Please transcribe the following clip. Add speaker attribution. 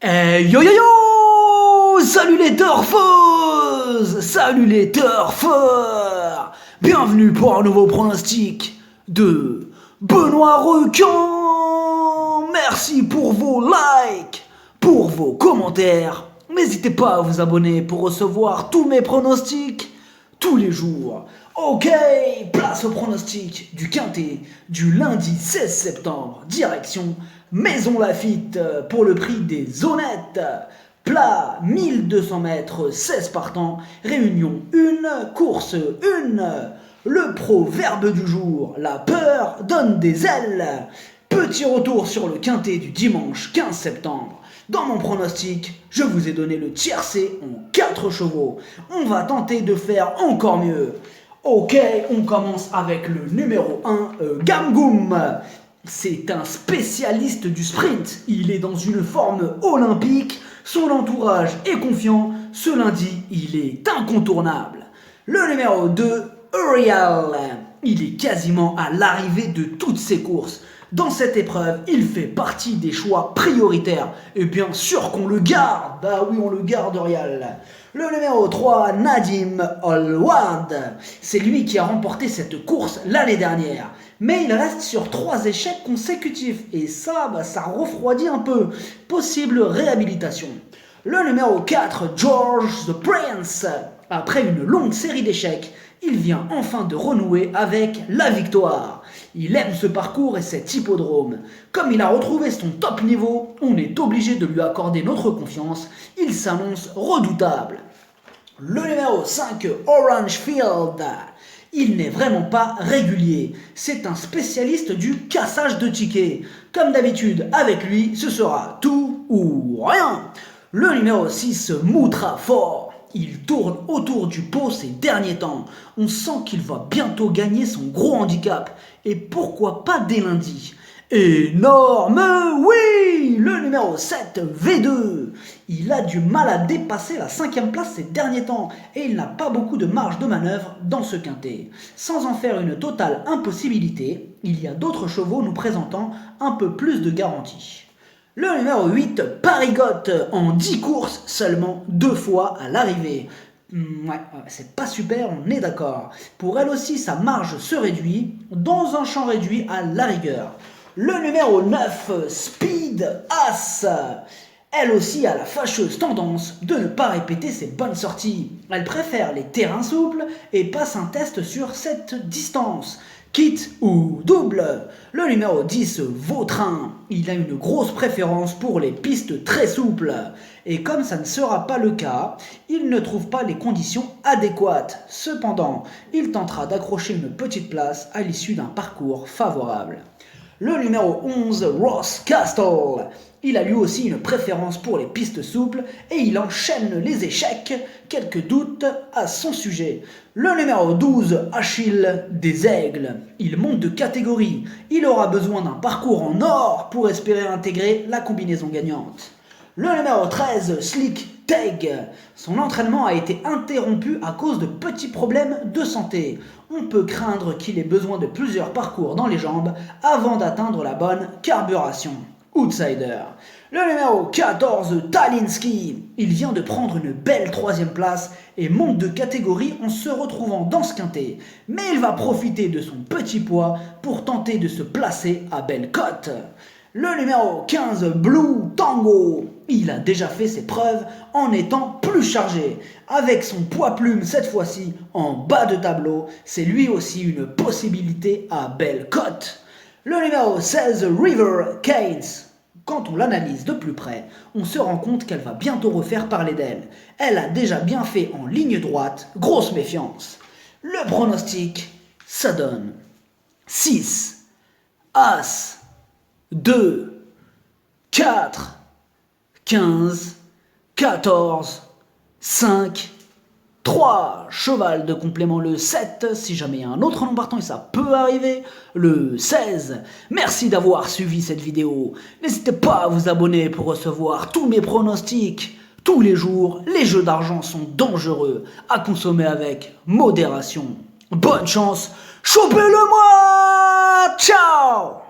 Speaker 1: Hey yo yo yo! Salut les turfeuses! Salut les turfeurs! Bienvenue pour un nouveau pronostic de Benoît Requin! Merci pour vos likes, pour vos commentaires. N'hésitez pas à vous abonner pour recevoir tous mes pronostics tous les jours. Ok, place au pronostic du Quintet du lundi 16 septembre, direction Maison Lafitte pour le prix des honnêtes. Plat 1200 mètres, 16 partants, réunion 1, course 1. Le proverbe du jour, la peur donne des ailes. Petit retour sur le Quintet du dimanche 15 septembre. Dans mon pronostic, je vous ai donné le tiercé en 4 chevaux. On va tenter de faire encore mieux. Ok, on commence avec le numéro 1, Gamgoum. C'est un spécialiste du sprint. Il est dans une forme olympique. Son entourage est confiant. Ce lundi, il est incontournable. Le numéro 2, Uriel. Il est quasiment à l'arrivée de toutes ses courses. Dans cette épreuve, il fait partie des choix prioritaires. Et bien sûr qu'on le garde. Bah oui, on le garde, Uriel. Le numéro 3, Nadim Olwad. C'est lui qui a remporté cette course l'année dernière. Mais il reste sur 3 échecs consécutifs. Et ça refroidit un peu. Possible réhabilitation. Le numéro 4, George the Prince. Après une longue série d'échecs, il vient enfin de renouer avec la victoire. Il aime ce parcours et cet hippodrome. Comme il a retrouvé son top niveau, on est obligé de lui accorder notre confiance. Il s'annonce redoutable. Le numéro 5, Orange Field. Il n'est vraiment pas régulier. C'est un spécialiste du cassage de tickets. Comme d'habitude, avec lui, ce sera tout ou rien. Le numéro 6, Moutra Fort. Il tourne autour du pot ces derniers temps. On sent qu'il va bientôt gagner son gros handicap. Et pourquoi pas dès lundi? Énorme, oui! Le numéro 7, V2. Il a du mal à dépasser la 5e place ces derniers temps. Et il n'a pas beaucoup de marge de manœuvre dans ce quintet. Sans en faire une totale impossibilité, il y a d'autres chevaux nous présentant un peu plus de garantie. Le numéro 8, Parigotte, en 10 courses, seulement 2 fois à l'arrivée. Ouais, c'est pas super, on est d'accord. Pour elle aussi, sa marge se réduit, dans un champ réduit à la rigueur. Le numéro 9, Speed As. Elle aussi a la fâcheuse tendance de ne pas répéter ses bonnes sorties. Elle préfère les terrains souples et passe un test sur cette distance. Quitte ou double. Le numéro 10, Vautrin. Il a une grosse préférence pour les pistes très souples. Et comme ça ne sera pas le cas, il ne trouve pas les conditions adéquates. Cependant, il tentera d'accrocher une petite place à l'issue d'un parcours favorable. Le numéro 11, Ross Castle. Il a lui aussi une préférence pour les pistes souples et il enchaîne les échecs. Quelques doutes à son sujet. Le numéro 12, Achille des Aigles. Il monte de catégorie. Il aura besoin d'un parcours en or pour espérer intégrer la combinaison gagnante. Le numéro 13, Slick Tag. Son entraînement a été interrompu à cause de petits problèmes de santé. On peut craindre qu'il ait besoin de plusieurs parcours dans les jambes avant d'atteindre la bonne carburation. Outsider. Le numéro 14, Talinski. Il vient de prendre une belle 3e place et monte de catégorie en se retrouvant dans ce quintet. Mais il va profiter de son petit poids pour tenter de se placer à belle cote. Le numéro 15, Blue Tango. Il a déjà fait ses preuves en étant plus chargé. Avec son poids plume cette fois-ci en bas de tableau, c'est lui aussi une possibilité à belle cote. Le numéro 16, River Keynes. Quand on l'analyse de plus près, on se rend compte qu'elle va bientôt refaire parler d'elle. Elle a déjà bien fait en ligne droite, grosse méfiance. Le pronostic, ça donne 6, As, 2, 4, 15, 14, 5, 3, cheval de complément le 7, si jamais il y a un autre nom partant et ça peut arriver, le 16. Merci d'avoir suivi cette vidéo. N'hésitez pas à vous abonner pour recevoir tous mes pronostics. Tous les jours, les jeux d'argent sont dangereux, à consommer avec modération. Bonne chance, chopez-le moi! Ciao!